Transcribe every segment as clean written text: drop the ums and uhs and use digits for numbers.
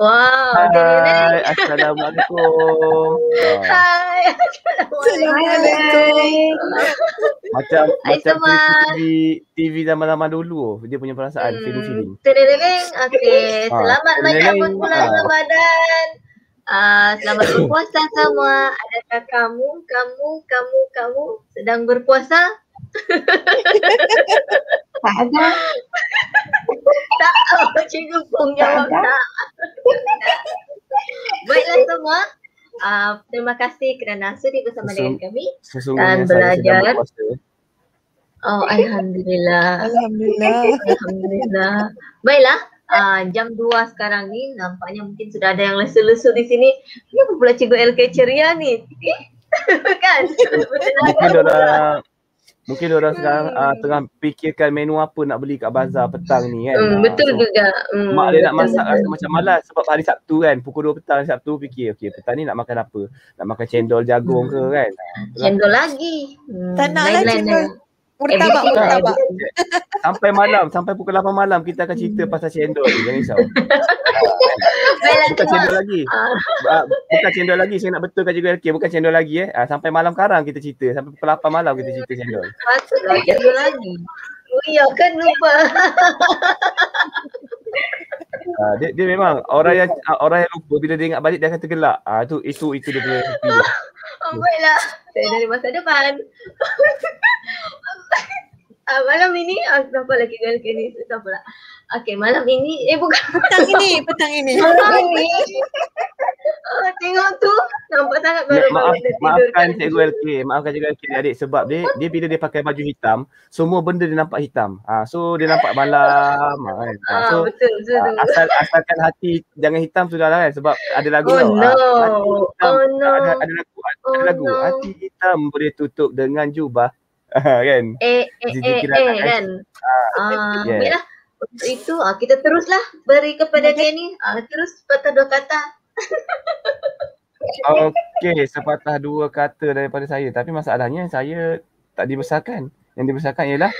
Wow, Hai, Assalamualaikum. Hai, Assalamualaikum. Macam Hai semua. TV zaman-zaman dulu. Dia punya perasaan, feeling. Tereleng, okey. Selamat tereleng. menyambut bulan Ramadan. Selamat berpuasa semua. Adakah kamu sedang berpuasa? Tak ada. Tak, Cikgu Pung jawab tak. Baiklah semua. Terima kasih kerana sudi bersama dengan kami dan belajar. Oh, Alhamdulillah. Alhamdulillah. Baiklah, jam 2 sekarang ni nampaknya mungkin sudah ada yang lesu-lesu di sini. Kenapa pula Cikgu LK ceria ni? Kan? Mungkin orang sekarang tengah fikirkan menu apa nak beli kat bazar petang ni kan. Betul juga. Mak dia nak masak rasa macam malas sebab hari Sabtu kan. Pukul 2 petang Sabtu fikir okey petang ni nak makan apa? Nak makan cendol jagung ke kan? Cendol lagi. Tak nak lah cendol. Murtabak. Sampai pukul 8 malam kita akan cerita pasal cendol ni. Jangan risau. Bukan cendol lagi. Bukan cendol lagi. Saya nak betulkan juga LK. Bukan cendol lagi sampai malam karang kita cerita. Sampai pukul 8 malam kita cerita cendol. Patutlah cendol lagi. Oh ya kan lupa. Dia memang orang yang lupa bila dia ingat balik dia akan tergelak. Itu dia punya. Baiklah. Saya dari masa depan. Malam ini kenapa lagi LK ni susah pula. Okey, malam ini petang ini. Malam ini. Tengok tu nampak sangat baru Maafkan Cikgu LK adik sebab dia bila dia pakai baju hitam, semua benda dia nampak hitam. So dia nampak malam kan. So betul. Asalkan hati jangan hitam sudahlah kan sebab ada lagu ada lagu hati hitam boleh tutup dengan jubah. Kan? Kan. Baiklah. Untuk itu kita teruslah beri kepada dia ni. Terus patah dua kata. Okey, sepatah dua kata daripada saya. Tapi masalahnya saya tak dibesarkan. Yang dibesarkan ialah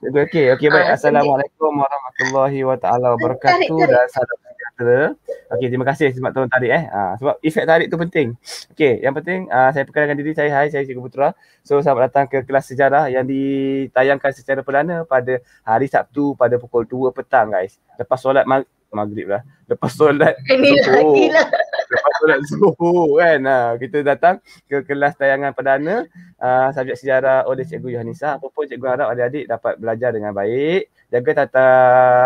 Okey, baik. Assalamualaikum warahmatullahi wabarakatuh dan salam sejahtera. Okey, terima kasih sebab tolong tarik sebab efek tarik tu penting. Okey, yang penting saya perkenalkan diri saya. Hai, saya Cikgu Putra. So selamat datang ke kelas sejarah yang ditayangkan secara perdana pada hari Sabtu pada pukul 2 petang guys. Lepas solat maghrib lah. Lepas solat Zuhur kan. Kita datang ke kelas tayangan perdana subjek sejarah oleh Cikgu Yohanisa. Apapun Cikgu harap adik-adik dapat belajar dengan baik. Jaga tata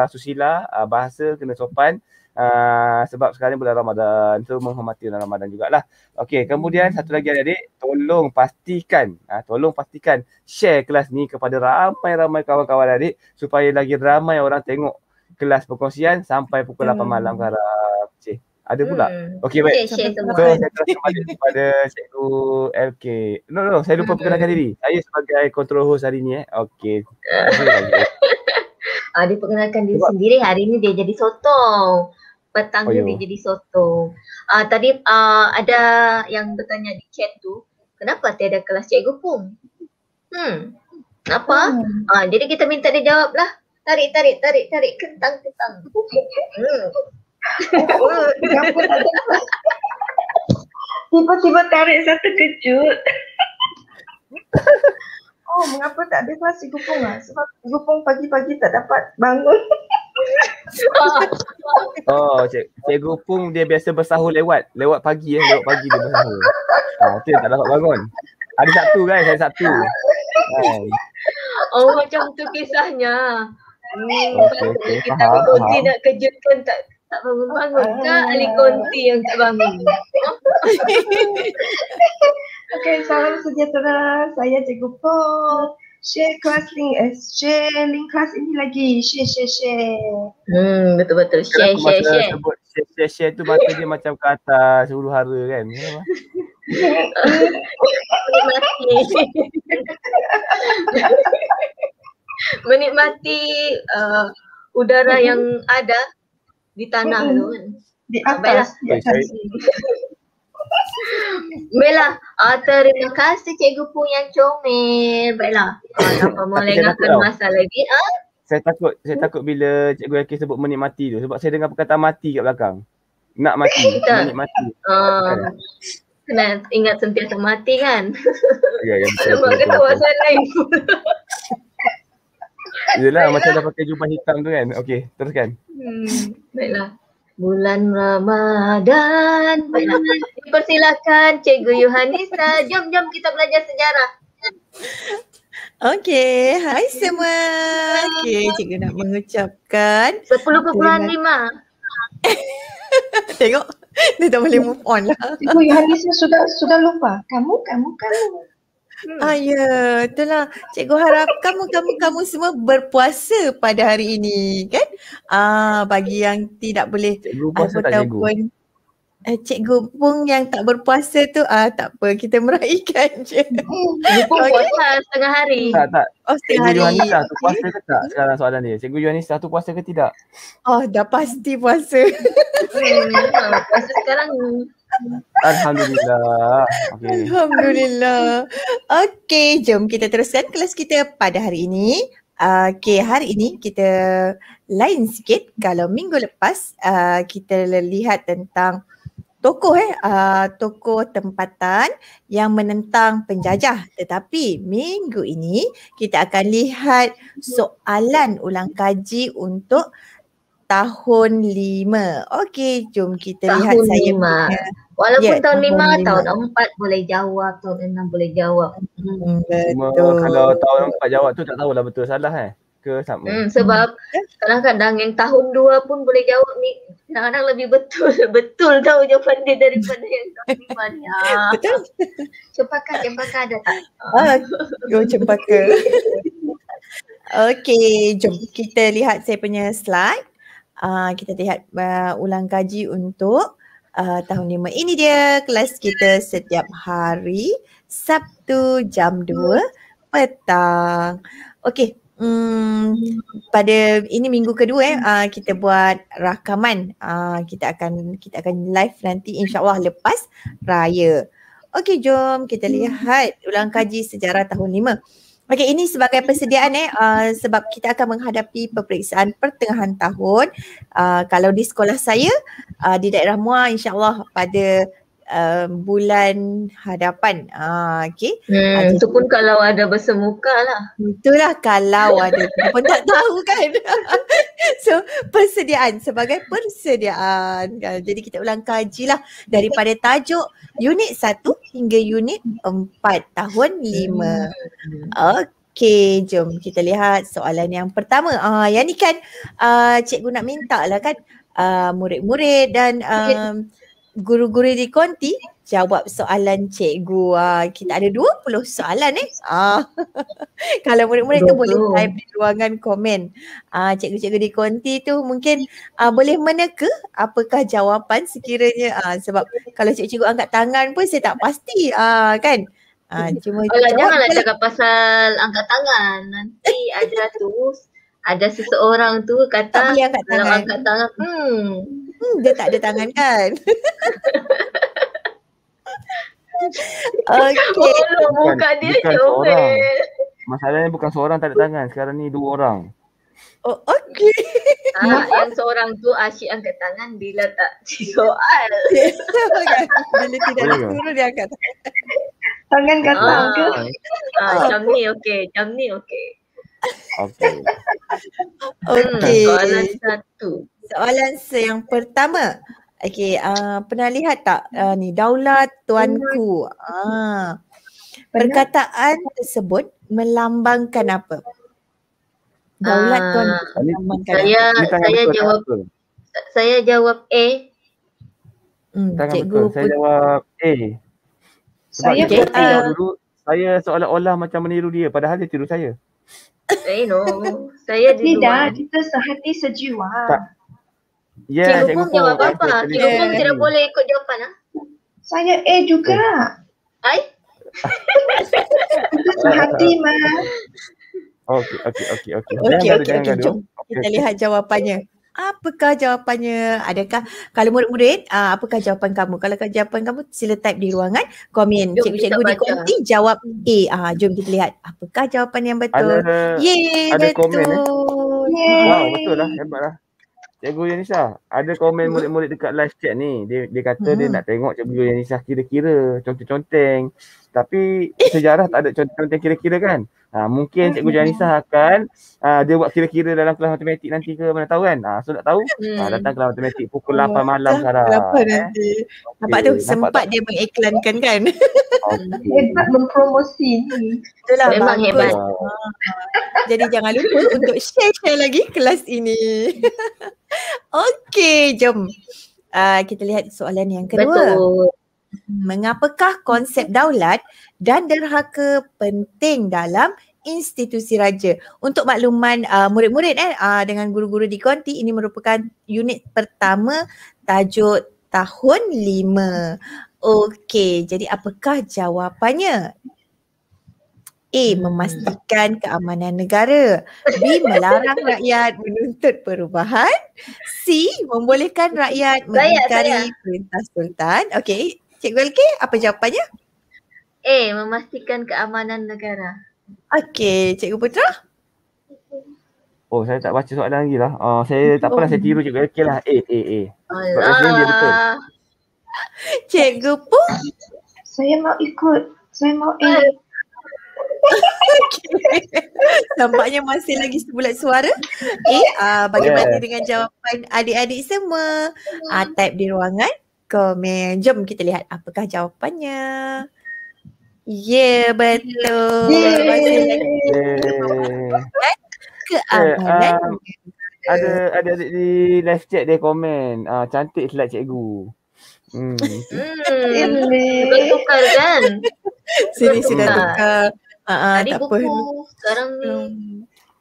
susila, bahasa kena sopan. Sebab sekarang bulan Ramadan, so menghormati bulan Ramadan jugalah. Okey, kemudian satu lagi adik-adik, tolong pastikan share kelas ni kepada ramai-ramai kawan-kawan adik supaya lagi ramai orang tengok kelas perkongsian sampai pukul 8 malam harap. Ada pula. Okey baik. So saya terus kembali kepada Cikgu LK. No, saya lupa perkenalkan diri. Saya sebagai control host hari ni Okey. Dia perkenalkan diri sendiri. Hari ni dia jadi sotong. Petang dia jadi sotong. Tadi ada yang bertanya di chat tu, kenapa tiada kelas Cikgu Pung? Kenapa? Jadi kita minta dia jawab lah. Tarik kentang. Tiba-tiba tarik satu kejut. Mengapa tak ada kelas Cikgu Pung Sebab Cikgu Pung pagi-pagi tak dapat bangun. Cikgu Pung dia biasa bersahur lewat pagi dia bersahur. Itu yang tak dapat bangun. Hari Sabtu guys, hari Sabtu. Macam tu kisahnya. Kita konti nak kejutkan tak bangun ke ahli konti yang tak bangun. Okey, salam sejahtera. Saya Cikgu Pung. Share kelas link link kelas ini lagi. Share. Betul. Share. Sebut share tu mata dia macam ke atas huru hara kan. Menikmati udara yang ada di tanah tu kan. Di atas. Baiklah, terima kasih Cikgu Pung yang comel. Baiklah, tanpa melengahkan masa lagi. Saya takut bila Cikgu Yaki sebut menikmati tu sebab saya dengar perkataan mati kat belakang. Nak mati, nak mati. Kena ingat sentiasa mati kan. Ya, betul. Alamak, kata pasal lain pula. Yelah, macam dah pakai jubah hitam tu kan. Okey, teruskan. Baiklah. Bulan Ramadan. Baiklah. Dipersilakan Cikgu Yohanisa. Jom kita belajar sejarah. Okey, hai semua. Okey, cikgu nak mengucapkan 10.5. Tengok, dia tak boleh move on lah. Cikgu Yohanisa sudah lupa. Kamu. Ya, itulah. Cikgu harap kamu semua berpuasa pada hari ini, kan? Bagi yang tidak boleh Cikgu puasa tak, cikgu? Cikgu pun yang tak berpuasa tu tak apa, kita meraihkan je. Cikgu pun puasa setengah hari. Tak. Oh, setengah Cikgu hari. Yohanisa tu puasa ke tak sekarang soalan dia? Cikgu Yohanisa tu puasa ke tidak? Oh, dah pasti puasa. Puasa sekarang. Alhamdulillah. Okay. Alhamdulillah. Okey, jom kita teruskan kelas kita pada hari ini. Okey, hari ini kita lain sikit. Kalau minggu lepas kita lihat tentang tokoh tokoh tempatan yang menentang penjajah. Tetapi minggu ini kita akan lihat soalan ulang kaji untuk tahun 5. Okey, jom kita lihat saya punya. Walaupun tahun 5, tahun 4 boleh jawab, tahun 6 boleh jawab. Betul. Kalau tahun 4 jawab tu tak tahulah betul salah ke sama. Sebab kadang-kadang yang tahun 2 pun boleh jawab ni, kadang-kadang lebih betul tahu jawapan dia daripada yang tahun 5 ni. Betul. Cempaka ada tak? Cempaka. Okey, jom kita lihat saya punya slide. Kita lihat ulang kaji untuk tahun 5. Ini dia kelas kita setiap hari Sabtu jam 2 petang. Okey. Pada ini minggu kedua kita buat rakaman. Kita akan live nanti insya-Allah lepas raya. Okey, jom kita lihat ulang kaji sejarah tahun 5. Okey, ini sebagai persediaan sebab kita akan menghadapi peperiksaan pertengahan tahun. Kalau di sekolah saya di daerah Muar insya-Allah pada bulan hadapan. Okey. Itu pun kalau ada bersemuka lah. Itulah kalau ada. Kita pun tak tahu kan. So persediaan sebagai persediaan. Jadi kita ulang kajilah daripada tajuk unit 1 hingga unit 4 tahun 5. Okey, jom kita lihat soalan yang pertama. Yang ni kan cikgu nak minta lah kan murid-murid dan guru-guru di konti jawab soalan cikgu. Kita ada 20 soalan Kalau murid-murid tu boleh type di ruangan komen. Cikgu-cikgu di konti tu mungkin boleh meneka apakah jawapan sekiranya sebab kalau cikgu-cikgu angkat tangan pun saya tak pasti kan. Cuma janganlah cakap pasal angkat tangan. Nanti ada seseorang tu kata kalau angkat tangan dia tak ada tangan kan. Okey. Buka dia comel. Masalahnya bukan seorang tak ada tangan. Sekarang ni 2 orang. Oh, okey. Yang seorang tu asyik angkat tangan bila tak soal. Bila tidak disuruh dia angkat tangan. Tangan katang ke? Macam ni okey. Okey. Okey. Soalan 1. Soalan yang pertama. Okey, pernah lihat tak ni Daulat Tuanku? Perkataan tersebut melambangkan apa? Daulat Tuanku melambangkan apa? Saya jawab A. Cikgu saya jawab A. Saya dulu saya seolah-olah macam meniru dia padahal dia tiru saya. No. Saya di luar. Tidak, kita sehati sejiwa. Ya, cikgu pun jawab apa? Cikgu pun tidak boleh ikut jawapan Saya A juga. Kita sehati Okey. Jom kita lihat jawapannya. Apakah jawapannya? Adakah kalau murid-murid apakah jawapan kamu? Kalau jawapan kamu sila type di ruangan komen. Cikgu-cikgu di konti jawab A. Jom kita lihat apakah jawapan yang betul. Ada betul. komen Wow, betul lah, hebat lah. Cikgu Yanisa, ada komen murid-murid dekat live chat ni. Dia kata dia nak tengok Cikgu Yanisa kira-kira, conteng-conteng. Tapi sejarah tak ada conteng kira-kira kan. Mungkin Cikgu Yanisa akan dia buat kira-kira dalam kelas matematik nanti ke, mana tahu kan. So nak tahu, datang kelas matematik pukul 8 malam sekarang. 8 nanti. Nampak tu, sempat dia mengiklankan kan. Hebat mempromosi ni. Itulah Memang bagus. hebat. Jadi jangan lupa untuk share lagi kelas ini. Okey, jom. Kita lihat soalan yang kedua. Betul. Mengapakah konsep daulat dan derhaka penting dalam institusi raja? Untuk makluman murid-murid dengan guru-guru di konti, ini merupakan unit pertama tajuk tahun 5. Okey, jadi apakah jawapannya? A. Memastikan keamanan negara. B. Melarang rakyat menuntut perubahan. C. Membolehkan rakyat mengingkari perintah sultan. Okey, Cikgu LK, apa jawapannya? A. Memastikan keamanan negara. Okey, Cikgu Putra? Oh, saya tak baca soalan lagi lah. Saya tak apalah, saya tiru Cikgu LK lah. A. Sebab rasanya dia betul. Cikgu Pung? Saya mau ikut. Saya mau A. Okay. Tampaknya masih lagi sebulat suara. Bagaimana dengan jawapan adik-adik semua? Type di ruangan komen. Jom kita lihat apakah jawapannya. Ya, betul. Masih lagi keamanan. Ada adik di live chat dia komen. Cantik slide cikgu. Tukar kan? Sini sudah tukar. Tadi tak buku, apa. sekarang ni.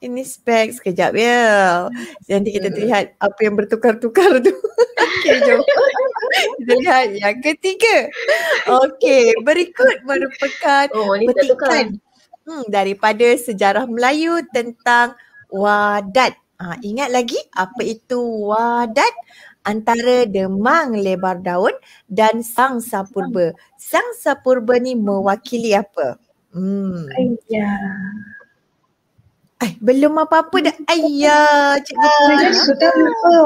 Ini spek sekejap ya. Nanti kita lihat apa yang bertukar-tukar tu. Okey, jom. Kita lihat yang ketiga. Okey, berikut merupakan petikan daripada sejarah Melayu tentang wadat. Ingat lagi apa itu wadat? Antara Demang Lebar Daun dan Sang Sapurba. Sang Sapurba ni mewakili apa? Belum apa-apa dah. Cikgu Saya sudah lupa.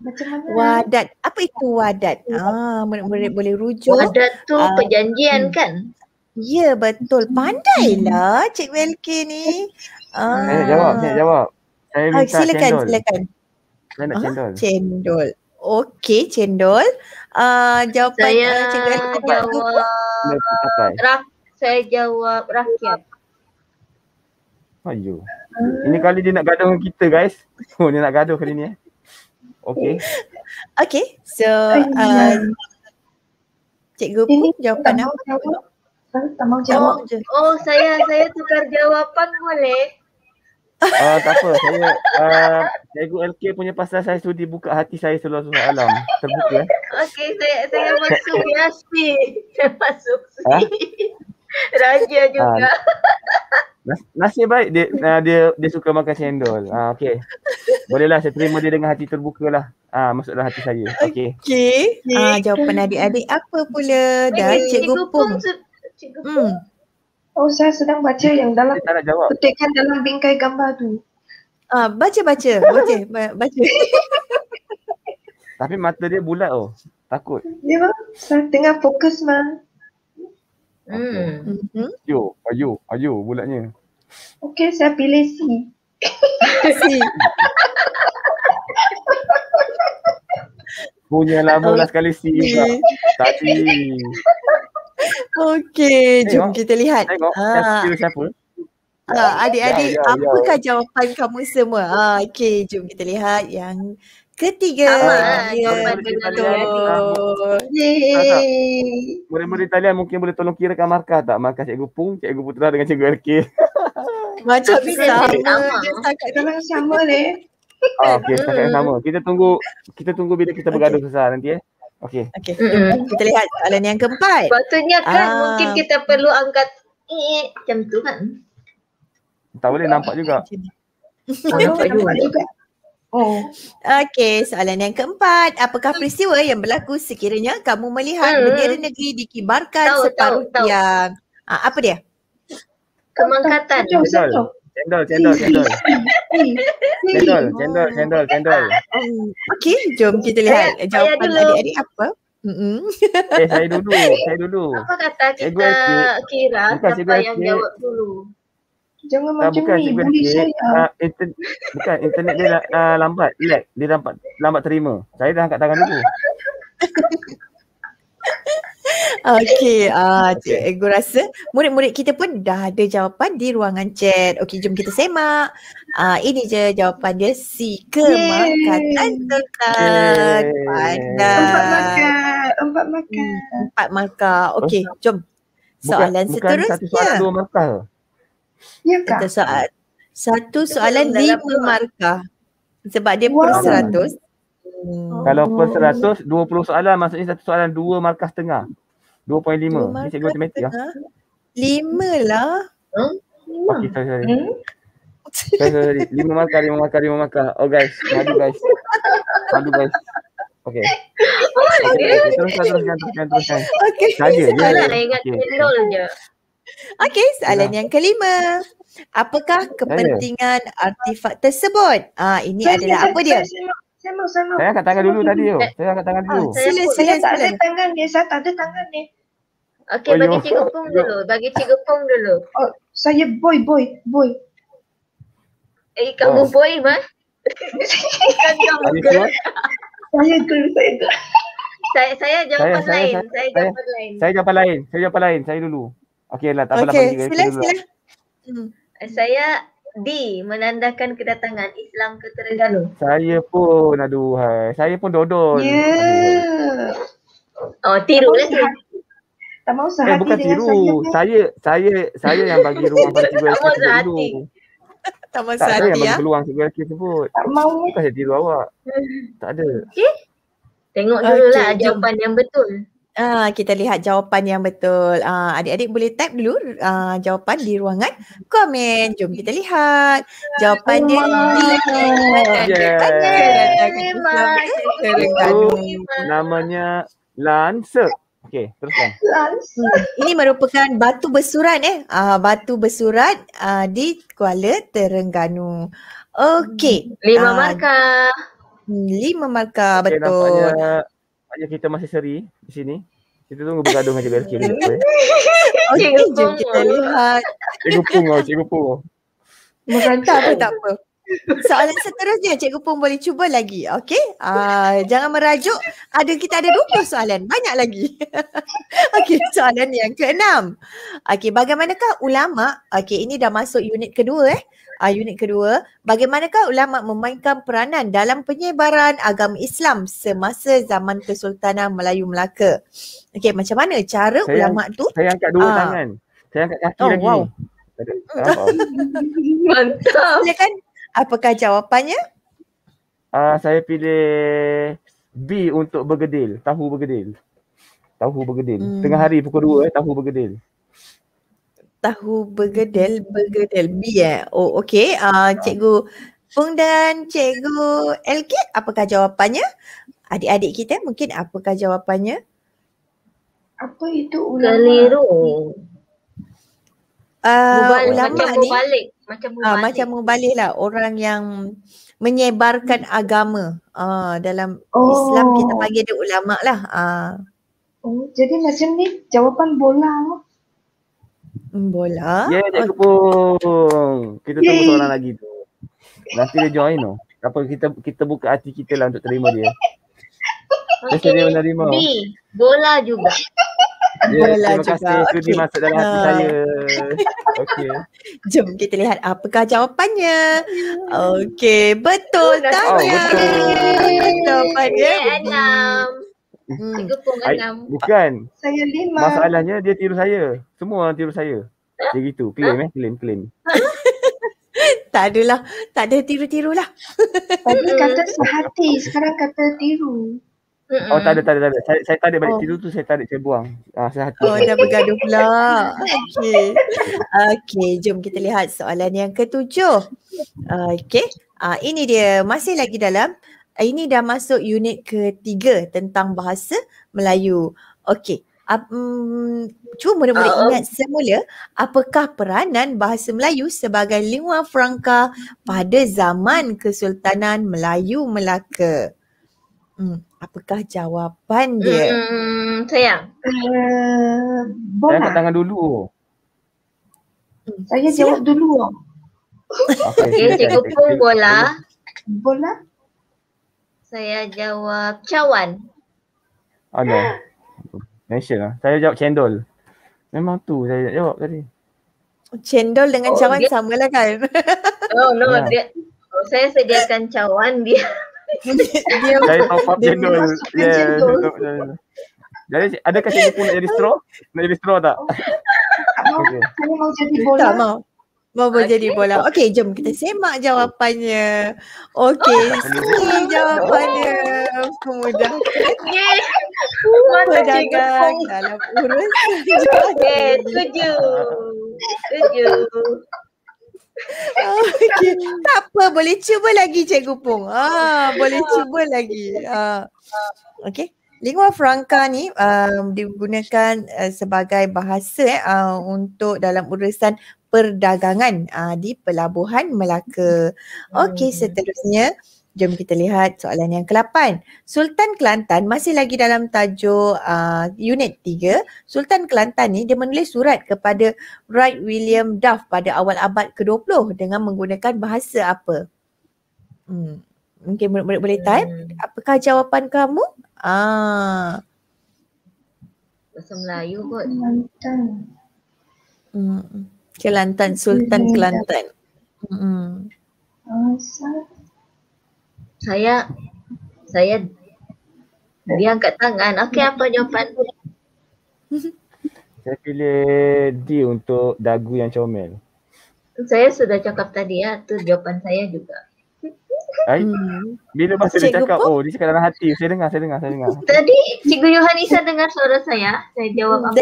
Macam mana? Wadat. Apa itu wadat? Murid-murid boleh rujuk. Wadat tu perjanjian kan? Ya, betul. Pandailah Cikgu LK ni. Saya nak jawab. Saya minta cendol. Silakan. Saya nak cendol. Cendol. Okey, cendol. Jawapan Saya Cikgu LK saya jawab rakyat. Ayo. Ini kali dia nak gaduh dengan kita, guys. Dia nak gaduh kali ni. Okey. Okey. So, Cikgu Pung jawapan apa? Saya tak mau jawab. Saya tukar jawapan boleh? Tak apa. Cikgu LK punya pasal saya sudi buka hati saya seluas alam. Terbuka. Okey, saya masuk Yasi. Saya masuk Raja juga. Nasib baik dia suka makan cendol. Okey. Bolehlah, saya terima dia dengan hati terbuka lah. Masuklah hati saya. Okey. Okey. Jawapan adik-adik apa pula? Dan Cikgu Pung. Saya sedang baca yang dalam petikan dalam bingkai gambar tu. Baca. Tapi mata dia bulat takut. Ya, saya tengah fokus mah. Ayo bulatnya. Okey, saya pilih C. Punya lama sekali C juga. Tadi. Okey, jom kita lihat. Tengok, siapa? Adik-adik, apakah jawapan kamu semua? Okey, jom kita lihat yang ketiga. Betul. Yeay. Murid-murid talian mungkin boleh tolong kirakan markah tak? Markah Cikgu Pung, Cikgu Putra dengan Cikgu LK. Macam sama. Dalam sama deh. Okey, setakat yang sama. Kita tunggu bila kita bergaduh besar nanti. Okey. Kita lihat soalan yang keempat. Patutnya kan mungkin kita perlu angkat macam tu kan. Tak boleh, nampak juga. Nampak juga. Okey, soalan yang keempat. Apakah peristiwa yang berlaku sekiranya kamu melihat bendera negeri dikibarkan separuh tiang? Apa dia? Kemangkatan. Cendol. Okey, jom kita lihat Saya jawapan dulu. adik-adik apa. Saya dulu. Apa kata Cikgu kita Akid. kira Bukan siapa Cikgu yang Akid. jawab dulu? Jangan Tak, macam bukan ni, Cikgu bully Akid. saya. Bukan, internet dia lambat, lag. Dia lambat terima. Saya dah angkat tangan dulu. Okey, cikgu rasa murid-murid kita pun dah ada jawapan di ruangan chat. Okey, jom kita semak. Ini je jawapan dia, si kemakatan sultan. Pandai. 4 markah. 4 markah. Okey, jom. Soalan Bukan seterusnya. satu soalan 2 markah. Ya kak? Satu soalan dalam 5 markah. Sebab dia Wow. per 100. Kalau per 100, 20 soalan maksudnya satu soalan 2 markah setengah. 2.5. Ni cikgu matematik lah. 5 lah. Okey, sorry. 5 markah. Oh guys, madu guys. Okey. Teruskan. Okey. Saja je. Saya ingat Okey. cendol je. Okey, soalan yang kelima. Apakah kepentingan artifak tersebut? Ini adalah apa dia? Saya mau. Saya angkat tangan dulu tadi tu. Saya angkat tangan dulu. Saya tak ada tangan ni. Saya tak ada tangan ni. Okey, bagi Cikgu Pung dulu. Oh, saya boy. Kamu boy mah? Kan kamu Tadi girl. tu, Saya jawapan Saya- lain. saya- Saya jawapan lain. saya jawapan lain. Saya dulu. Okey lah, tak apalah Okey, bagi sila. dulu. Saya D, menandakan kedatangan Islam ke Terengganu. Saya pun, aduhai. Saya pun dodol. Ya. Oh, tiru lah tu. Tak mau sehati Bukan dengan tiru. Saya yang bagi ruang pada cikgu Tak mau Elki sebut sehati. dulu. Tak Tak, saya hati yang bagi ya. peluang cikgu Elki sebut. Tak mau. Bukan saya tiru awak. Tak ada. Tengok dulu lah Okey, jom. jawapan yang betul. Kita lihat jawapan yang betul. Adik-adik boleh type dulu jawapan di ruangan komen. Jom kita lihat. Jawapannya Terengganu. Namanya Lancer. Okey, teruskan. Ini merupakan batu bersurat batu bersurat di Kuala Terengganu. Okey. 5 markah. 5 markah, Okey, betul. nampaknya kita masih seri di sini. Kita tunggu bergaduh dengan cikgu Elki dulu. Okey, jom kita lihat. Cikgu Pung. Tak apa. Soalan seterusnya Cikgu Pung boleh cuba lagi. Okey. Jangan merajuk. Kita ada 20 soalan. Banyak lagi. Okey, soalan yang ke-6. Okey, bagaimanakah ulama, ini dah masuk unit kedua unit kedua, bagaimanakah ulama memainkan peranan dalam penyebaran agama Islam semasa zaman Kesultanan Melayu Melaka? Okey, macam mana cara ulama tu? Saya angkat dua tangan. Saya angkat kaki lagi. Wow. Mantap. Silakan. Apakah jawapannya? Saya pilih B untuk bergedil. Tahu bergedil. Tengah hari pukul 2 tahu bergedil. Tahu bergedil B Oh, okey. Cikgu Pung dan Cikgu LK, apakah jawapannya? Adik-adik kita mungkin apakah jawapannya? Apa itu ulama? Keliru. Ulama Macam ni mubalik. macam mubalik lah, orang yang menyebarkan agama. Dalam Islam kita panggil dia ulama lah. Oh, jadi macam ni jawapan bola. Bola. Ya, Cikgu Pung. Kita tunggu seorang lagi tu. Nanti dia join tu. Apa kita buka hati kita lah untuk terima dia. Dia sedia menerima. B, bola juga. Bola Terima juga. kasih. Itu Okey. masuk dalam hati saya. Okey. Jom kita lihat apakah jawapannya. Okey, betul tak? betul. Jawapannya. 6. Cikgu Pung 6. Bukan. Saya 5. Masalahnya dia tiru saya. Semua orang tiru saya. Dia gitu. Claim. Tak adalah. Tak ada tiru-tiru lah. Tadi kata sehati, sekarang kata tiru. Oh, tak ada. Saya tarik balik tiru tu, saya tarik, saya buang. Sehati. Oh, dah bergaduh pula. Okey, jom kita lihat soalan yang ke-7. Okey, ini dia masih lagi dalam, ini dah masuk unit ke-3 tentang bahasa Melayu. Okey, Cuba mula-mula ingat semula, apakah peranan bahasa Melayu sebagai lingua franca pada zaman Kesultanan Melayu Melaka? Apakah jawapan dia? Sayang. Saya Bola. angkat tangan dulu. Saya jawab dulu. Okey, Cikgu Pung bola. Bola. Saya jawab cawan. No. Mention lah. Saya jawab cendol. Memang tu saya jawab tadi. Cendol dengan cawan dia- sama lah kan? No, Ya. saya sediakan cawan dia. Dia Saya top up dia cendol. masukkan Yes. cendol. Jadi adakah Cikgu Pung nak jadi straw? Nak jadi straw tak? Tak mau. Okey. Saya mau jadi bola. tak mau. Mau jadi bola. Okey, jom kita semak jawapannya. Okey, C jawapannya. Kemudahan Yeay. Mantap Cikgu pedagang Pung. dalam urusan Yeay, setuju. Okey, tak apa, boleh cuba lagi Cikgu Pung. Boleh cuba lagi. Okey. Lingua franca ni digunakan sebagai bahasa untuk dalam urusan perdagangan di Pelabuhan Melaka. Okey, seterusnya jom kita lihat soalan yang ke-8. Sultan Kelantan masih lagi dalam tajuk unit 3. Sultan Kelantan ni dia menulis surat kepada Wright William Duff pada awal abad ke-20 dengan menggunakan bahasa apa? Mungkin murid-murid boleh type. Apakah jawapan kamu? Bahasa Melayu kot. Kelantan. Kelantan, Sultan Kelantan. Saya dia angkat tangan. Okey, apa jawapan? Saya pilih D untuk dagu yang comel. Saya sudah cakap tadi ya, tu jawapan saya juga. Bila masa dia Cikgu cakap, Pung? dia cakap dalam hati. Saya dengar. Tadi Cikgu Yohanisa dengar suara saya jawab apa?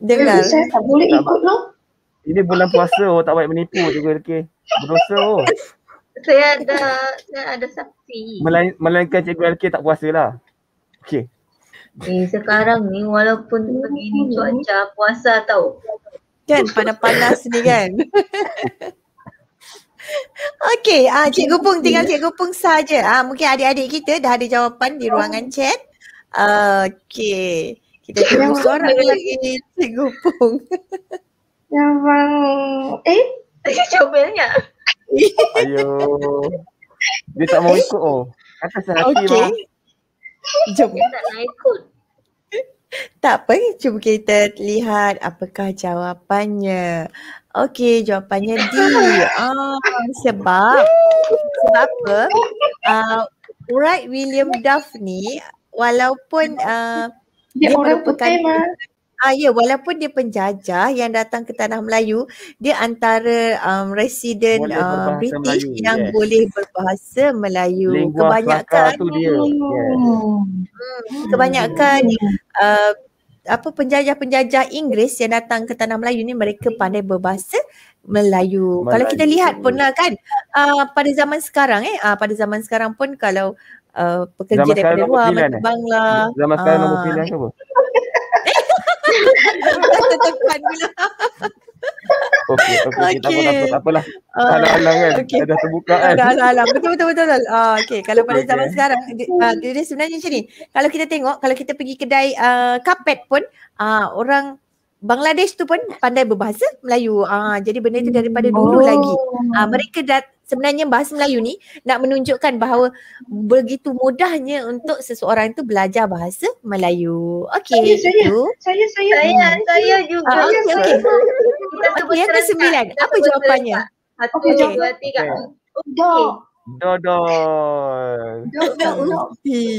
Dengar. Saya tak boleh ikut loh. Ini bulan puasa, tak baik menipu juga. Okay. Berdosa. Saya ada saksi. Melainkan Cikgu LK tak puasa lah. Okay. Sekarang ni walaupun begini cuaca puasa tau. Kan panas-panas ni kan. Okey, Cikgu Pung, tinggal Cikgu Pung saja. Mungkin adik-adik kita dah ada jawapan di ruangan chat. Okey. Kita tunggu seorang lagi Cikgu Pung. Yang Comelnya. Ayo. Dia tak mau ikut Atas hati Okey. Jom. Dia tak nak ikut. Tak apa, cuba kita lihat apakah jawapannya. Okey, jawapannya D. Sebab apa? Wright William Duff ni walaupun dia orang putih mah. Walaupun dia penjajah yang datang ke tanah Melayu, dia antara residen Boleh berbahasa British Melayu, yang yes. boleh berbahasa Melayu. Lingua franca tu dia. Kebanyakan penjajah Inggeris yang datang ke tanah Melayu ni mereka pandai berbahasa Melayu. Kalau kita lihat pun lah kan pada zaman sekarang pada zaman sekarang pun kalau pekerja Zaman daripada sekarang luar nombor pilihan, Bangla. Zaman sekarang nombor pilihan ke apa? Tekan pula. Okey, Okey. tak apalah. Alang-alang kan. okey. Dah terbuka kan. Alah. Betul. Okey, kalau pada Okey. zaman sekarang dia sebenarnya macam ni. Kalau kita tengok, kalau kita pergi kedai kapet pun orang Bangladesh tu pun pandai berbahasa Melayu. Jadi benda itu daripada dulu lagi. Mereka sebenarnya bahasa Melayu ni nak menunjukkan bahawa begitu mudahnya untuk seseorang itu belajar bahasa Melayu. Okey, itu. Saya juga. Okey. Okey, yang ke-9. Apa jawapannya? 1, Okey, 2, 3. Dog. Dodol.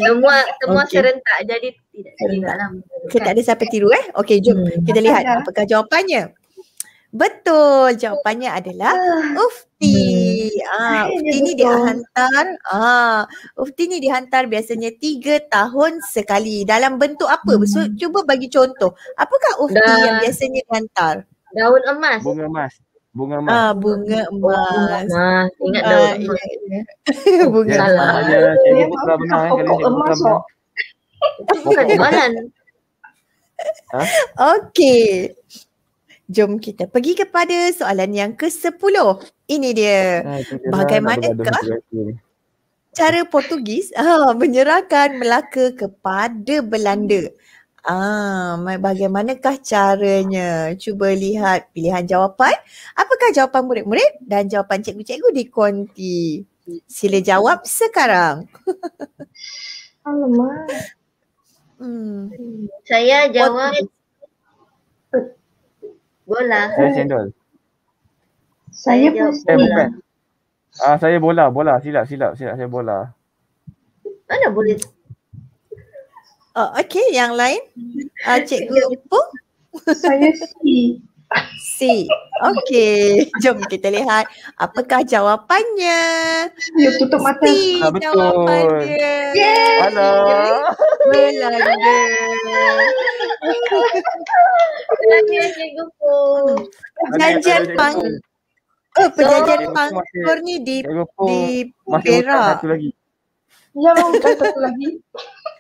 Semua Okey. serentak jadi tidak lah. Kita tak ada siapa tiru Okey, jom kita lihat apakah jawapannya. Betul, jawapannya adalah Ufti. Ufti ni dihantar. Ufti ni dihantar biasanya 3 tahun sekali. Dalam bentuk apa? So, cuba bagi contoh. Apakah Ufti yang biasanya dihantar? Daun emas. Bunga emas. Bunga emas. Ingat daun emas. Bunga Salah. emas. Cikgu Putra benar kali Pokok Cikgu Putra emas benar. Bukan jualan. Okey. Jom kita pergi kepada soalan yang ke-10. Ini dia. Bagaimanakah cara Portugis menyerahkan Melaka kepada Belanda? Bagaimanakah caranya? Cuba lihat pilihan jawapan. Apakah jawapan murid-murid dan jawapan cikgu-cikgu di konti? Sila jawab sekarang. Alamak. Saya jawab bola. Saya cendol. Saya jawab pun bola. Saya bola. Silap saya bola. Mana boleh? Okey, yang lain? Cikgu Pung? saya C. C. Okey, jom kita lihat apakah jawapannya. Ya, tutup mata. C betul. jawapannya. Halo. Belanda. Saya cikgu pun. Perjanjian Pangkor ni di masih hutang Perak. satu lagi. Ya, bukan satu lagi.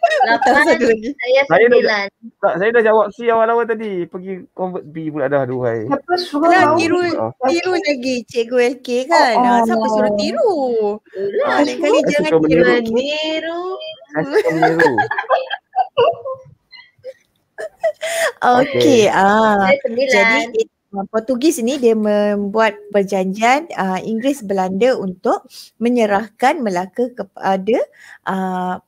8, Satu lagi. saya Saya 9. Tak, saya dah jawab C awal-awal tadi. Pergi convert B pula dah. Aduh hai. Siapa suruh Alah, tahu? tiru lagi Cikgu LK kan. Siapa suruh tiru? Lain kali Saya jangan suka tiru. Meniru. Saya suka meniru. Okey. Saya 9. Jadi Portugis ni dia membuat perjanjian Inggeris Belanda untuk menyerahkan Melaka kepada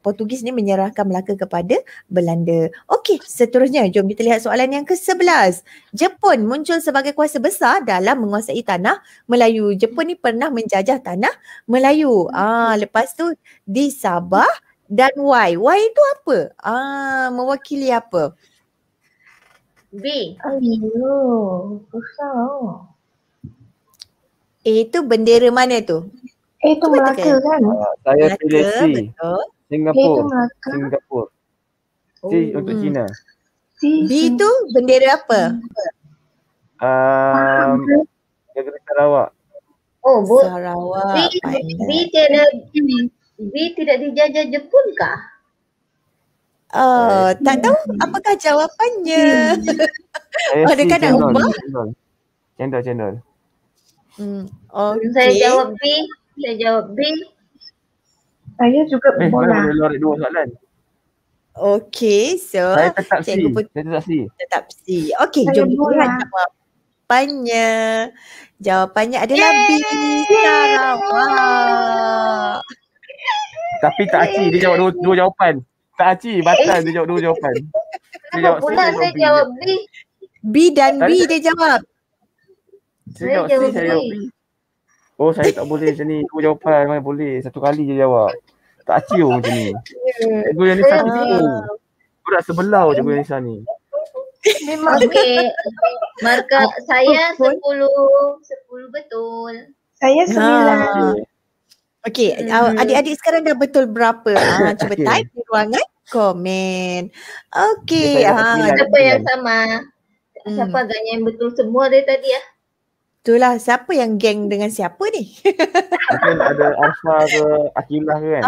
Portugis ni menyerahkan Melaka kepada Belanda. Okey, seterusnya jom kita lihat soalan yang ke-11. Jepun muncul sebagai kuasa besar dalam menguasai tanah Melayu. Jepun ni pernah menjajah tanah Melayu. Lepas tu di Sabah dan Y. Y itu apa? Mewakili apa? B. Aduh, susah. Itu bendera mana tu? Itu Cuba Melaka tekan. kan? Saya Melaka, pilih C. betul. Singapura. Melaka. Singapura. C untuk China. B tu bendera apa? Negeri Sarawak. Oh, Sarawak. B tidak dijajah Jepun kah? Tak tahu apakah jawapannya. Adakah nak ubah? Cendol. Saya Okey. jawab B. Saya juga Mana bola. boleh lorek dua soalan? Okey, so Saya tetap C. cikgu pun tetap C. Okey, Saya jom kita bola. lihat jawapannya. Jawapannya adalah B. Sarawak. Tapi tak Aci, dia jawab dua jawapan. Tak Aci, batal dia jawab dua jawapan. Dia jawab Kenapa pula saya jawab B? B dan B dia jawab. Saya jawab C, saya jawab B. Oh, saya tak boleh macam ni. Dua jawapan mana boleh. Satu kali je jawab. Tak Aci macam ni. Cikgu yang ni satu. Budak sebelah cikgu yang ni. Memang Okey. Markah saya 10 betul. saya 9. Okey, adik-adik sekarang dah betul berapa? Cuba Okey. type di ruangan komen. Okey. Siapa yang sama? Siapa agaknya yang betul semua dari tadi ya? Itulah siapa yang geng dengan siapa ni? Mungkin ada Arfa ke Akilah ke kan?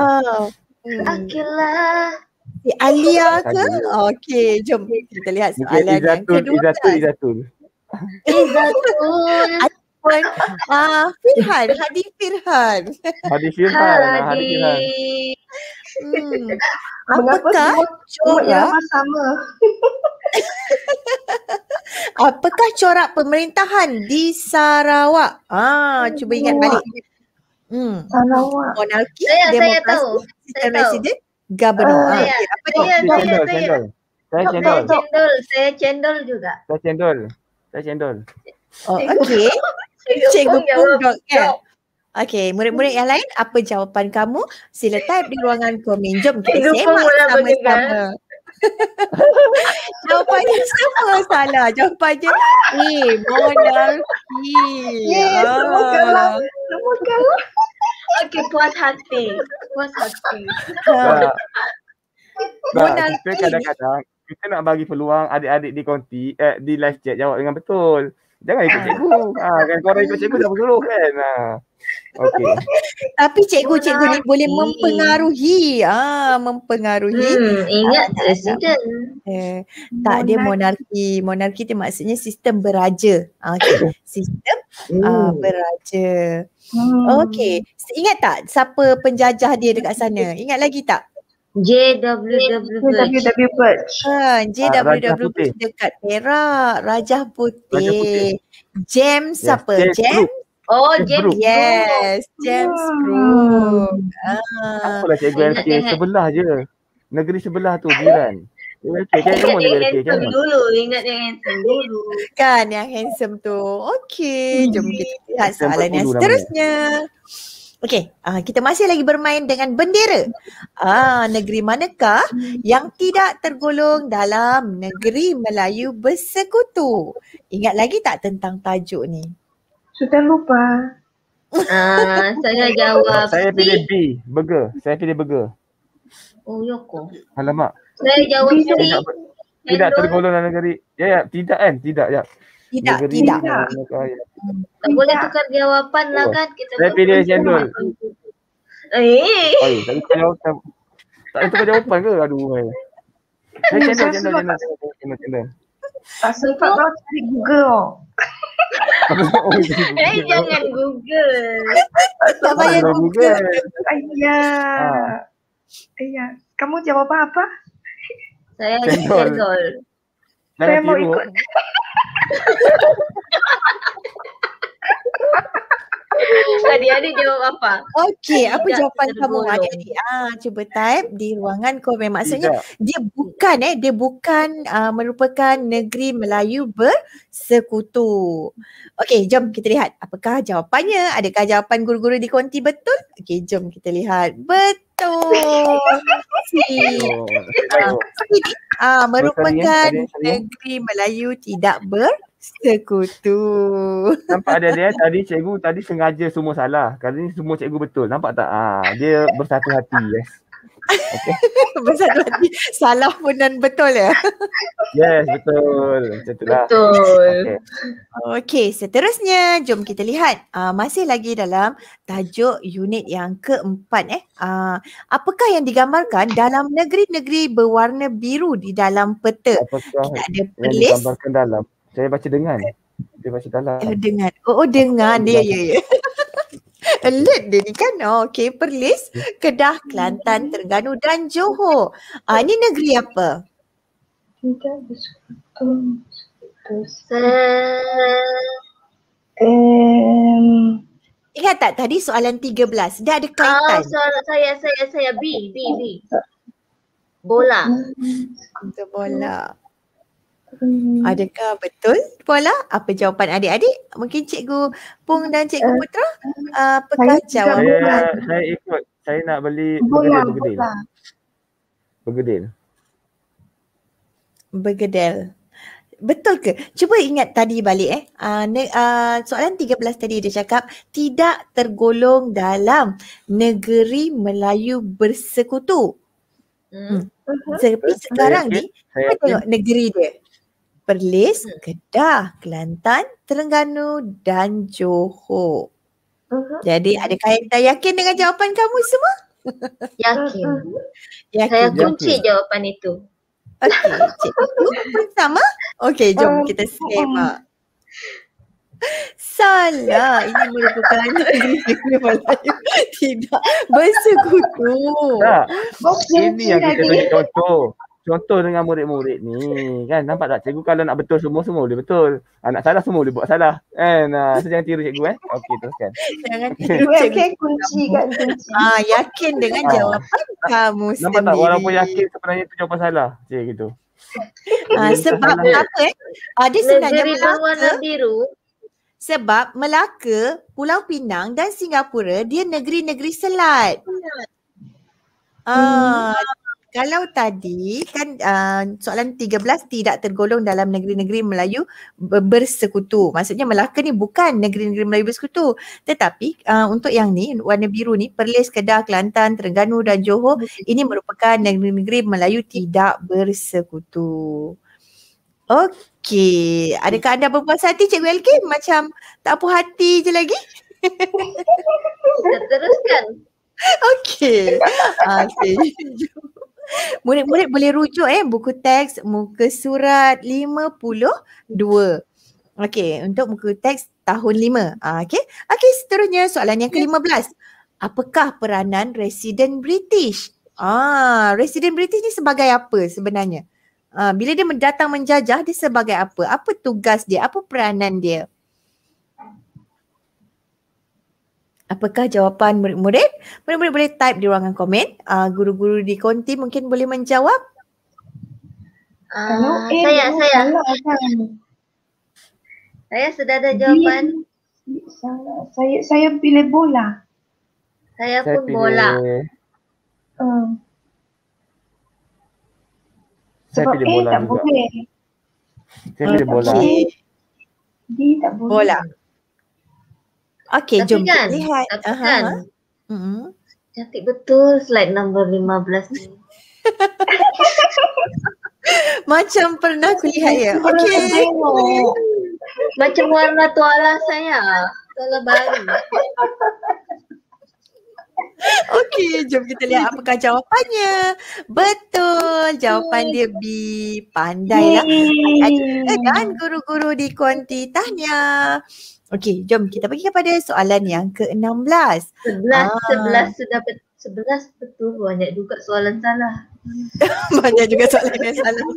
Akilah. Si Alia ke? Okey, jom kita lihat Mungkin soalan yang kedua. Izatul. Izatul. Firhan, Hadi Firhan. Hadi Firhan. Apakah corak sama? Apakah corak pemerintahan di Sarawak? Cuba ingat balik. Sarawak. Monarki, Saya demokrasi, tahu. sistem residen, governor. Saya cendol juga. Saya cendol. Okey. Cikgu jawab. pun dot kan? Okey, murid-murid yang lain, apa jawapan kamu? Sila type di ruangan komen. Jom kita Cikgu pun semak mula sama-sama. Jawapannya sama salah. Jawapannya monarki. Yes, semua kalah. Okey, puas hati. Kita kadang-kadang kita nak bagi peluang adik-adik di konti di live chat jawab dengan betul. Jangan ikut cikgu. Kan korang ikut cikgu dah bersuruh kan. Okey. Tapi cikgu-cikgu ni boleh Monarki. mempengaruhi. Ingat presiden. Tak, dia monarki. Monarki tu maksudnya sistem beraja. Okay. Sistem beraja. Okey. Ingat tak siapa penjajah dia dekat sana? Ingat lagi tak? JWW Birch. JWW Raja Putih. dekat Perak. Raja Raja Putih. Putih. James Yes, siapa? James James? Brooke. Oh, James James Brooke. Yes, James Brooke. Apalah cikgu Ingat, LK ingat. sebelah je. Negeri sebelah tu jiran. LK kan Ingat semua yang jaga LK kan. handsome dulu. Ingat yang handsome dulu. Kan yang handsome tu. Okey, jom kita lihat Handsome soalan yang Berhulu seterusnya. Okey, kita masih lagi bermain dengan bendera. Negeri manakah yang tidak tergolong dalam negeri Melayu bersekutu? Ingat lagi tak tentang tajuk ni? Sudah lupa. Saya jawab Saya C. pilih B, burger. Saya pilih burger. Oh, Yoko. Alamak. Saya jawab C. Tidak tergolong dalam negeri. Tidak kan? Tidak ya. Tidak, Negeri tidak. manakah yang- Tak boleh tukar jawapan lah Oh. kan. Kita Saya pilih cendol. Eh. Tak tukar jawapan. Tak ada tukar jawapan ke? Aduh. Saya cendol. Tak sempat kau cari Google. Jangan Google. Tak payah Google. Ayah. Kamu jawab apa? Saya Cendol. cendol. Saya Jangan mau tiru. ikut. Adik-adik jawab apa? Okey, apa Tidak jawapan kamu tergolong. adik-adik? Cuba type di ruangan komen. Maksudnya Tidak. dia bukan merupakan negeri Melayu bersekutu. Okey, jom kita lihat apakah jawapannya. Adakah jawapan guru-guru di konti betul? Okey, jom kita lihat. Betul. Merupakan Sorry. negeri Melayu tidak bersekutu. Nampak ada tadi cikgu tadi sengaja semua salah. Kali ni semua cikgu betul. Nampak tak? Dia bersatu hati. Yes. Okay. Bersatu hati. Salah pun dan betul ya. Yes, betul. Macam itulah. Betul. Okay. Okey, seterusnya jom kita lihat. Masih lagi dalam tajuk unit yang keempat. Apakah yang digambarkan dalam negeri-negeri berwarna biru di dalam peta? Apakah Kita ada yang perlis. digambarkan dalam? Saya baca dengan. Dia baca dalam. Dengar. Dengar dia. Ya. Alert dia ni kan. Okey, perlis Kedah, Kelantan, Terengganu dan Johor. Ini negeri apa? Tidak bersekutu. Ingat tak tadi soalan 13? Dia ada kaitan. Saya B. Bola. Untuk bola. Adakah betul bola? Apa jawapan adik-adik? Mungkin Cikgu Pung dan Cikgu Putra? Apakah jawapan? Saya ikut. Saya nak beli Bola. Bergedel. Betul ke? Cuba ingat tadi balik soalan 13 tadi dia cakap tidak tergolong dalam negeri Melayu bersekutu. Tapi sekarang ni kita tengok negeri dia. Perlis, Kedah, Kelantan, Terengganu dan Johor. Jadi adakah anda yakin dengan jawapan kamu semua? Yakin. Yakin. Saya kunci jawapan itu. Okey, cikgu pun sama? Okey, jom kita semak. Salah, ini merupakan negeri Melayu tidak bersekutu. Tak. Ini yang kita tunjuk contoh. Contoh dengan murid-murid ni kan. Nampak tak cikgu kalau nak betul semua boleh betul. Nak salah semua boleh buat salah. Kan? So jangan tiru cikgu Okey, teruskan. Jangan tiru Okay, kunci kan kunci. yakin dengan jawapan kamu Nampak tak sendiri. walaupun yakin sebenarnya itu jawapan salah. Cik gitu. Sebab apa dia sebenarnya Negeri berwarna biru. sebab Melaka, Pulau Pinang dan Singapura dia negeri-negeri selat. Kalau tadi kan soalan 13 tidak tergolong dalam negeri-negeri Melayu bersekutu. Maksudnya Melaka ni bukan negeri-negeri Melayu bersekutu. Tetapi untuk yang ni warna biru ni Perlis, Kedah, Kelantan, Terengganu dan Johor ini merupakan negeri-negeri Melayu tidak bersekutu. Okey. Adakah anda berpuas hati Cikgu LK? Macam tak puas hati je lagi? Kita teruskan. Okey. Okey. Murid-murid boleh rujuk buku teks muka surat 52. Okey, untuk muka teks tahun 5. Okey. Okey, seterusnya soalan yang ke-15. Apakah peranan resident British? Resident British ni sebagai apa sebenarnya? Bila dia datang menjajah, dia sebagai apa? Apa tugas dia? Apa peranan dia? Apakah jawapan murid-murid? Murid-murid boleh type di ruangan komen. Guru-guru di konti mungkin boleh menjawab. Kalau Saya sudah ada jawapan. Saya pilih bola. Saya pun bola. Saya Sebab pilih bola tak juga. boleh. Saya pilih bola. Okey. D tak boleh. Bola. Okey, Tapi jom kan, kita lihat. tapi kan, cantik betul slide nombor 15 ni. Macam pernah aku lihat ya. Okey. Macam warna tuala saya. Tuala baru. Okey, jom kita lihat apakah jawapannya. Betul, jawapan dia B. Pandailah adik-adik dan guru-guru di konti. Tahniah. Okey, jom kita pergi kepada soalan yang ke-16. 11 sudah 11 betul, banyak juga soalan salah. Banyak juga soalan yang salah.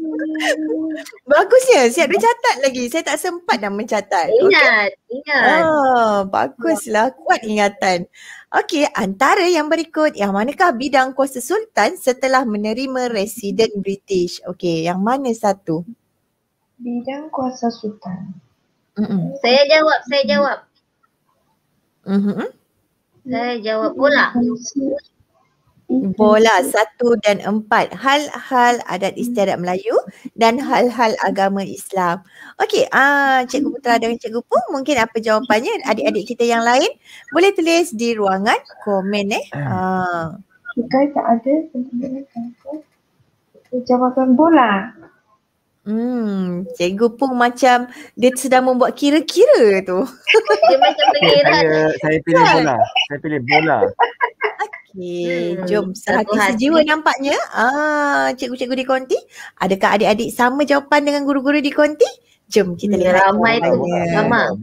Bagusnya, siap dicatat lagi. Saya tak sempat dah mencatat. Ingat. Baguslah, kuat ingatan. Okey, antara yang berikut, yang manakah bidang kuasa sultan setelah menerima residen British? Okey, yang mana satu? Bidang kuasa sultan. Saya jawab. Saya jawab bola. Bola 1 dan 4. Hal-hal adat istiadat Melayu dan hal-hal agama Islam. Okey, Cikgu Putra dan Cikgu Pung, mungkin apa jawapannya? Adik-adik kita yang lain boleh tulis di ruangan komen Kita tak ada jawapan bola. Cikgu Pung macam dia sedang membuat kira-kira tu. Dia macam pengiran. Saya pilih bola. Saya pilih bola. Okey, jom sehati sejiwa nampaknya. Cikgu-cikgu di konti, adakah adik-adik sama jawapan dengan guru-guru di konti? Jom kita lihat Ramai tu jawapannya. sama.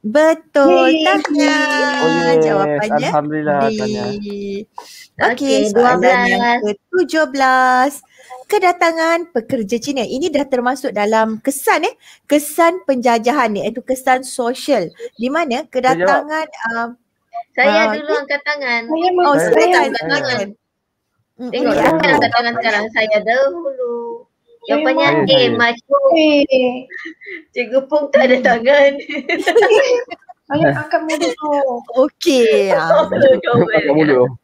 Betul, tahniah. Jawapannya Alhamdulillah, D. tahniah. Okey, soalan yang ke-17. Kedatangan pekerja Cina. Ini dah termasuk dalam kesan kesan penjajahan ni, iaitu kesan sosial. Di mana kedatangan Saya dulu angkat tangan. silakan. Tengok saya angkat tangan sekarang. Saya dahulu. Jawapannya A, Saya. macam Cikgu Pung tak ada tangan. Saya angkat mulut tu. Okey. Pakai mulut.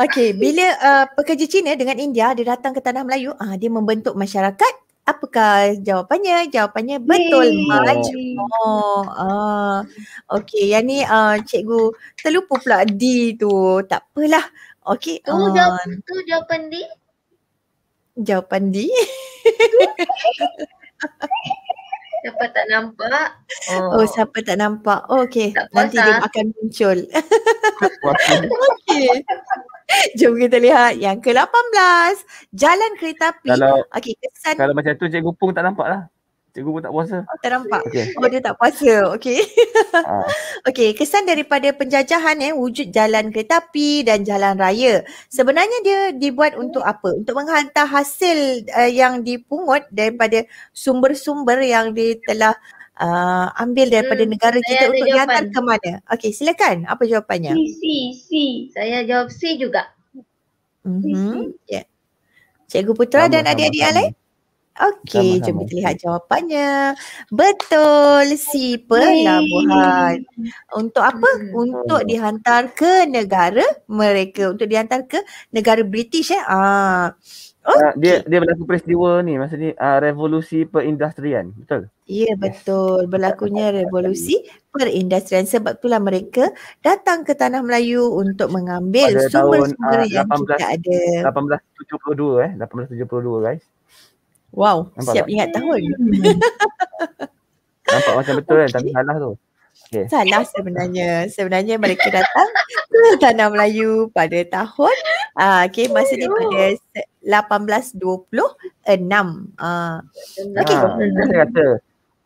Okey, bila pekerja Cina dengan India dia datang ke tanah Melayu, dia membentuk masyarakat. Apakah jawapannya? Jawapannya betul, Majmuk. Okey, yang ni cikgu terlupa pula D tu. Tak apalah. Okey. Tu jawapan D. Jawapan D. Siapa tak nampak? Siapa tak nampak? Okey, Tak nanti puas, dia akan muncul. Okey. Jom kita lihat yang ke-18. Jalan kereta api. Okey, kesan. Kalau macam tu Cikgu Pung tak nampak lah. Cikgu Pung tak puasa. Tak nampak. Okey. Dia tak puasa. Okey. Okey, kesan daripada penjajahan wujud jalan kereta api dan jalan raya. Sebenarnya dia dibuat untuk apa? Untuk menghantar hasil yang dipungut daripada sumber-sumber yang dia telah ambil daripada negara kita untuk dihantar ke mana? Okey, silakan. Apa jawapannya? C. Saya jawab C juga. Yeah. Cikgu Putra dan adik-adik yang lain? Okey, Sama-sama. jom kita lihat jawapannya. Betul, C, pelabuhan. Untuk apa? Untuk dihantar ke negara mereka. Untuk dihantar ke negara British Dia berlaku peristiwa ni, masa ni revolusi perindustrian, betul? Ya, betul. Berlakunya revolusi perindustrian. Sebab itulah mereka datang ke tanah Melayu untuk mengambil Pada sumber-sumber tahun yang kita ada. 1872 1872 guys. Wow, Nampak siap tak? ingat tahun. Nampak macam betul kan, tapi salah tu. Okay. Salah sebenarnya. Sebenarnya mereka datang ke Tanah Melayu pada tahun masa ni pada 1826. Okey. Saya kata,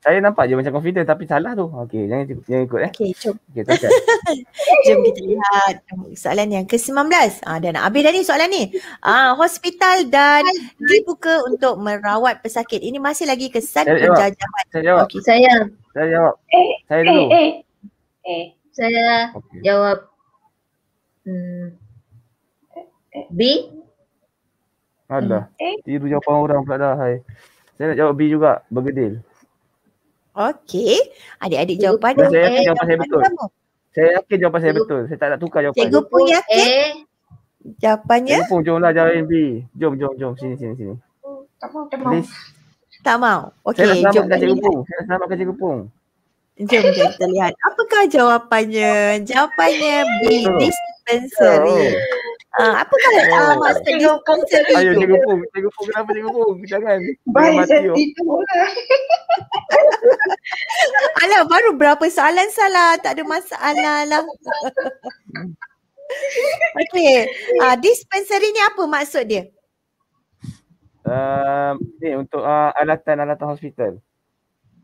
saya nampak je macam confident tapi salah tu. Okey, jangan ikut Okey, jom. Okey, teruskan. Jom kita lihat soalan yang ke-19. Dah nak habis dah ni soalan ni. Hospital dan dibuka untuk merawat pesakit. Ini masih lagi kesan Saya jawab. penjajahan. Saya jawab. Okey. Saya Saya jawab. Saya dulu. saya Okey. jawab B. Alah. Tiru jawapan orang pula dah. Hai. Saya nak jawab B juga. Bergedil. Okey. Adik-adik Cikgu jawapan Dan saya yakin jawapan saya betul. kamu. Saya yakin jawapan saya betul. Saya tak nak tukar jawapan. Cikgu pun yakin A. jawapannya? Cikgu Pung, jomlah jawabin B. Jom. Sini. Tak mau. Please. Tak mau. Saya Okey, nak jom selamatkan kita Cikgu lihat. Pung. Saya nak selamatkan Cikgu Pung. Jom kita lihat. Apakah jawapannya? Jawapannya B. Oh. Dispensary. Apakah maksud dispensary Ayo tu? Cikgu Pung. Cikgu Pung, kenapa Cikgu Pung? Jangan. Baik, Jangan saya mati. tidur lah. Alah, baru berapa soalan salah. Tak ada masalah lah. Okey. Dispensary ni apa maksud dia? Ni untuk alatan hospital.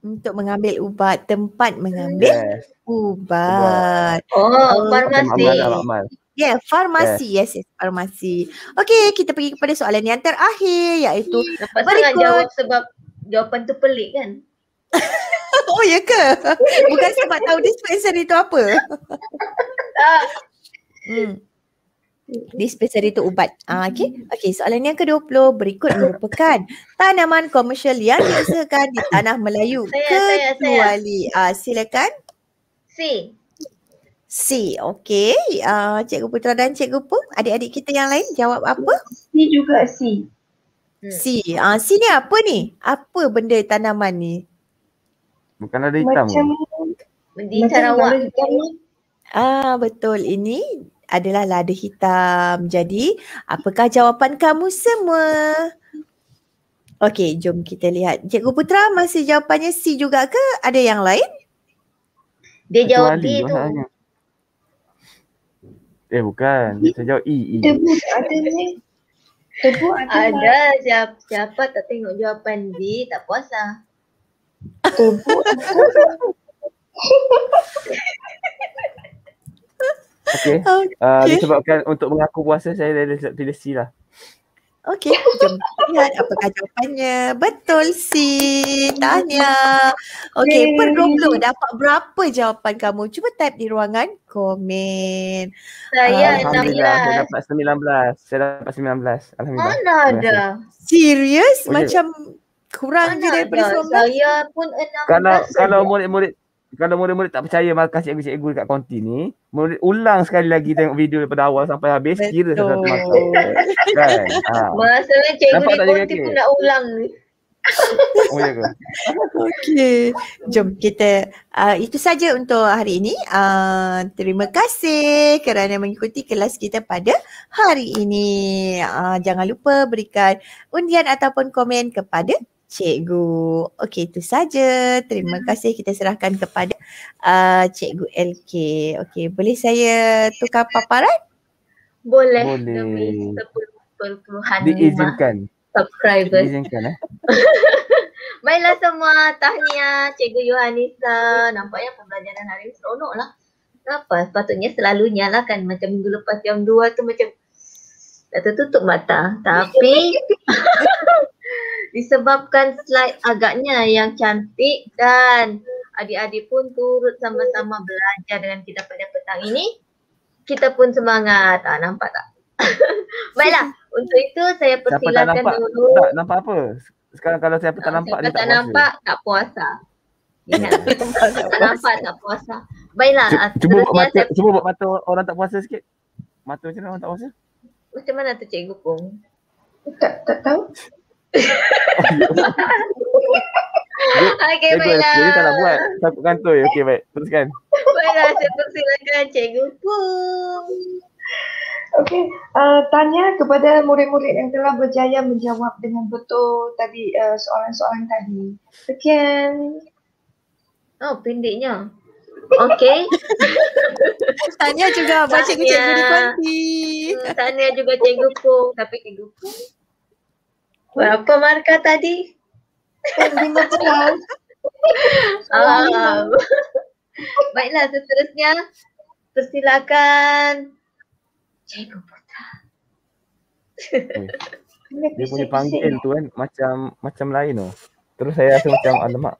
Untuk mengambil ubat. Tempat mengambil Yes. ubat. Farmasi. Makmal. Ya, farmasi. Yes, farmasi. Okey, kita pergi kepada soalan yang terakhir iaitu Nampak Berikut. sangat jawab sebab jawapan tu pelik kan? oh ya ke? Bukan sebab tahu dispensary tu apa? Tak. Dispensary tu ubat. Okey, soalan yang ke-20 berikut merupakan tanaman komersial yang diusahakan di Tanah Melayu. Saya. Kecuali silakan. C. C. Okey, Cikgu Putra dan Cikgu Pung, adik-adik kita yang lain jawab apa? C juga C. C. C ni apa ni? Apa benda tanaman ni? Bukan ada hitam. Macam Di Sarawak. Betul. Ini adalah lada hitam. Jadi, apakah jawapan kamu semua? Okey, jom kita lihat. Cikgu Putra masih jawapannya C juga ke? Ada yang lain? Dia jawab Kecuali D tu. masalahnya. Bukan. Saya jawab E. debu tak ada ni. Debu ada. Ada. Siapa tak tengok jawapan D tak puasa. Debu ada. Okey. Disebabkan untuk mengaku puasa saya dah pilih C lah. Okey, jom lihat apakah jawapannya. Betul C. Tahniah. Okey, per 20 dapat berapa jawapan kamu? Cuba type di ruangan komen. Saya Alhamdulillah 16. saya dapat 19. Saya dapat 19. Alhamdulillah. Mana ada? Serius? Okey. Macam kurang je Mana daripada ada? 19? Saya pun 16 Kalau saja. murid-murid tak percaya markah cikgu-cikgu dekat konti ni, murid ulang sekali lagi tengok video daripada awal sampai habis, kira satu markah. Kan? Masalahnya cikgu Nampak di tak konti cikgu? pun nak ulang ni. Oh ya ke? Okey. Jom kita itu saja untuk hari ini. Terima kasih kerana mengikuti kelas kita pada hari ini. Jangan lupa berikan undian ataupun komen kepada cikgu. Okey, itu saja. Terima kasih. Kita serahkan kepada cikgu LK. Okey, boleh saya tukar paparan? Boleh. Boleh. Demi 10.5 Diizinkan. subscribers. Diizinkan Baiklah semua, tahniah Cikgu Yohanisa. Nampaknya pembelajaran hari ini seronok lah. Kenapa? Sepatutnya selalunya lah kan, macam minggu lepas jam 2 tu macam dah tertutup mata. Tapi disebabkan slide agaknya yang cantik dan adik-adik pun turut sama-sama belajar dengan kita pada petang ini, kita pun semangat. Nampak tak? Baiklah, untuk itu saya Siapa tak persilakan nampak? dulu. Tak nampak apa? Sekarang kalau siapa tak nampak Siapa dia tak tak puasa. nampak tak puasa. Ingat, tak nampak tak puasa. Baiklah, Cuba buat mata, seterusnya cuba buat mata orang tak puasa sikit. Mata macam mana orang tak puasa? macam mana tu Cikgu Pung? Tak tahu. Okey, Cikgu baiklah. jadi tak nak buat. Takut kantoi. Okey baik. Teruskan. Baiklah, saya persilakan Cikgu Pung. Okey, tanya kepada murid-murid yang telah berjaya menjawab dengan betul tadi soalan-soalan tadi. Sekian. Oh, pendeknya. Okey. Tanya juga Abang cikgu-cikgu di konti. Tanya juga Cikgu Pung. Tapi Cikgu Pung, berapa markah tadi? 15. Baiklah, seterusnya persilakan Cikgu Putra. Dia punya panggil tu kan macam lain tu. Terus saya rasa macam alamak.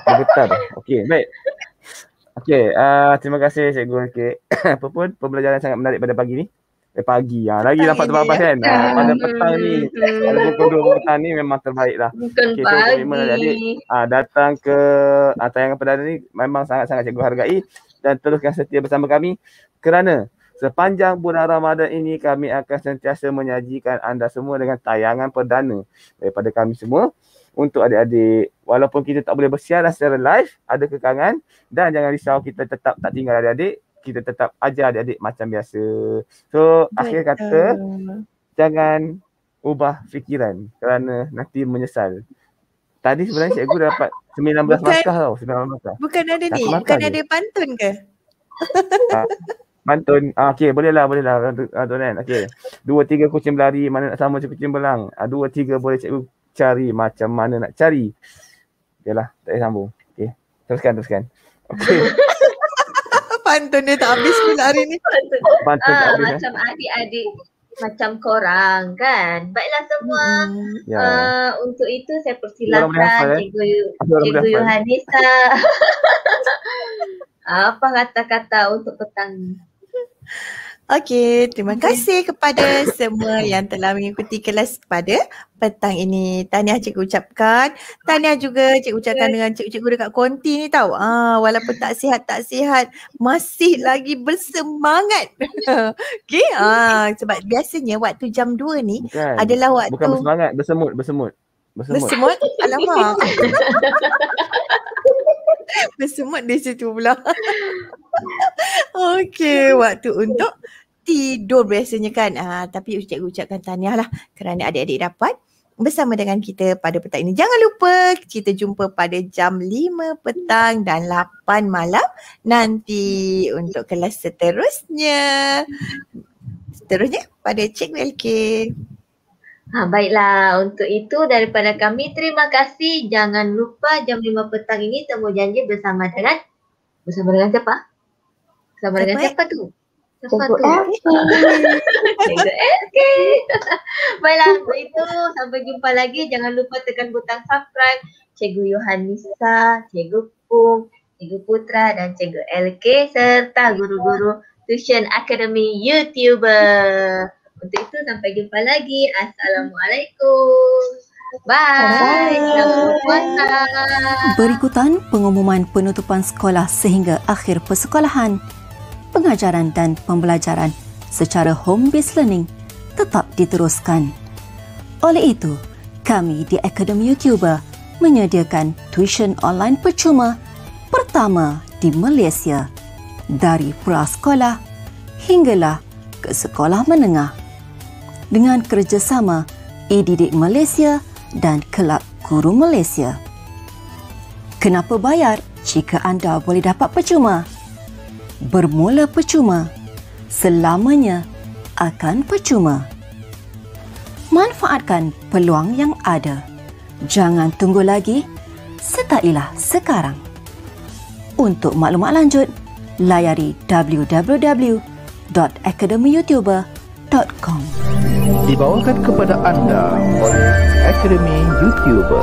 Dia getar tu. Okey, baik. Okey, terima kasih Cikgu Okey. Apa pun pembelajaran sangat menarik pada pagi ni. Pagi. Lagi dapat terbatas kan. Pada petang ni, pada pukul 2 petang ni memang terbaik lah. Bukan Okey, so komitmen pagi. adik-adik datang ke tayangan perdana ni memang sangat-sangat cikgu hargai dan teruskan setia bersama kami kerana sepanjang bulan Ramadan ini kami akan sentiasa menyajikan anda semua dengan tayangan perdana daripada kami semua untuk adik-adik. Walaupun kita tak boleh bersiaran secara live, ada kekangan dan jangan risau, kita tetap tak tinggal adik-adik. Kita tetap ajar adik-adik macam biasa. So, akhir kata, jangan ubah fikiran kerana nanti menyesal. Tadi sebenarnya cikgu dapat 19 markah tau. 19 markah. Bukan ada ni, Satu markah bukan je. ada pantun ke? Pantun. Okey, boleh lah. Tuan-tuan. Okey. 2, 3 kucing berlari, mana nak sama kucing belang. 2, 3 boleh cikgu cari macam mana nak cari. Yalah, tak payah sambung. Okey. Teruskan. Okey. Pantun dia tak habis pula hari ni. Pantun tak habis. Macam adik-adik, macam korang kan. Baiklah semua. Ya. Untuk itu saya Orang boleh hafal, persilakan Cikgu boleh hafal. Yohanisa. Apa kata-kata untuk petang ni? Okey, terima kasih kepada semua yang telah mengikuti kelas pada petang ini. Tahniah cikgu ucapkan. Tahniah juga cikgu ucapkan dengan cikgu-cikgu dekat konti ni tau. Walaupun tak sihat, masih lagi bersemangat. Okey, sebab biasanya waktu jam 2 ni Bukan. adalah waktu Bukan bersemangat, bersemut. bersemut. Alamak. Bersemut di situ pula. Okey, waktu untuk tidur biasanya kan. Tapi cikgu ucapkan tahniah lah kerana adik-adik dapat bersama dengan kita pada petang ini. Jangan lupa kita jumpa pada jam 5 petang dan 8 malam nanti untuk kelas seterusnya. Seterusnya pada Cikgu LK. Baiklah, untuk itu daripada kami terima kasih. Jangan lupa jam 5 petang ini temu janji bersama dengan siapa? Bersama dengan siapa tu? Siapa tu? Cikgu LK. Baiklah, untuk itu sampai jumpa lagi. Jangan lupa tekan butang subscribe. Cikgu Yohanisa, Cikgu Pung, Cikgu Putra dan Cikgu LK serta guru-guru Tuition Academy YouTuber. Untuk itu sampai jumpa lagi. Assalamualaikum. Bye. Selamat puasa. Berikutan pengumuman penutupan sekolah sehingga akhir persekolahan. Pengajaran dan pembelajaran secara home-based learning tetap diteruskan. Oleh itu, kami di Akademi YouTuber menyediakan tuition online percuma pertama di Malaysia dari prasekolah hinggalah ke sekolah menengah. Dengan kerjasama e-Didik Malaysia dan Kelab Guru Malaysia. Kenapa bayar jika anda boleh dapat percuma? Bermula percuma, selamanya akan percuma. Manfaatkan peluang yang ada. Jangan tunggu lagi, startilah sekarang. Untuk maklumat lanjut, layari www.academyyoutuber.com. Dibawakan kepada anda oleh Akademi YouTuber.